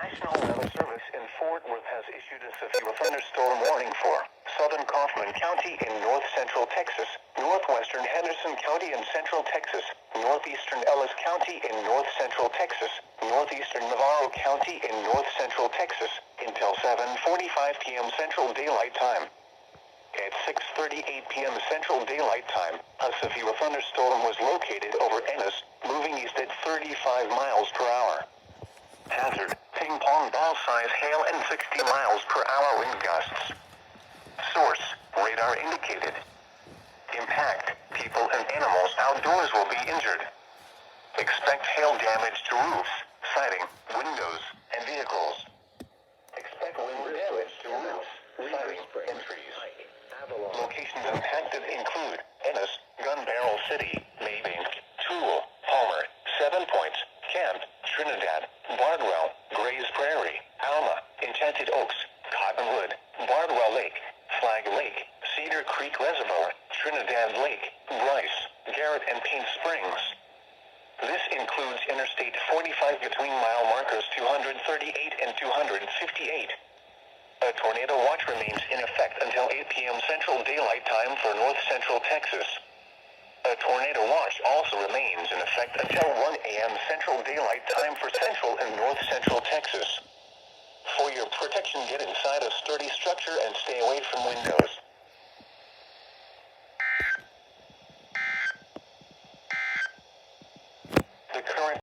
National Weather Service in Fort Worth has issued a severe thunderstorm warning for southern Kaufman County in north-central Texas, northwestern Henderson County in central Texas, northeastern Ellis County in north-central Texas, northeastern Navarro County in north-central Texas, until 7:45 p.m. Central Daylight Time. At 6:38 p.m. Central Daylight Time, a severe thunderstorm was located over Ellis, moving east at 35 miles per hour. Hazard, ping-pong ball-size hail and 60 miles per hour wind gusts. Source, radar indicated. Impact, people and animals outdoors will be injured. Expect hail damage to roofs, siding, windows, and vehicles. Expect wind damage to roofs, siding, and trees. Locations impacted include Ellis, Gun Barrel City, Maybank, Toole, Palmer, 7 Points, Camp, Trinidad, Bardwell, Grays Prairie, Alma, Enchanted Oaks, Cottonwood, Bardwell Lake, Flag Lake, Cedar Creek Reservoir, Trinidad Lake, Bryce, Garrett and Paint Springs. This includes Interstate 45 between mile markers 238 and 258. A tornado watch remains in effect until 8 p.m. Central Daylight Time for north-central Texas. A tornado watch also remains in effect until 1 a.m. Central Daylight Time for central and north-central Texas. For your protection, get inside a sturdy structure and stay away from windows.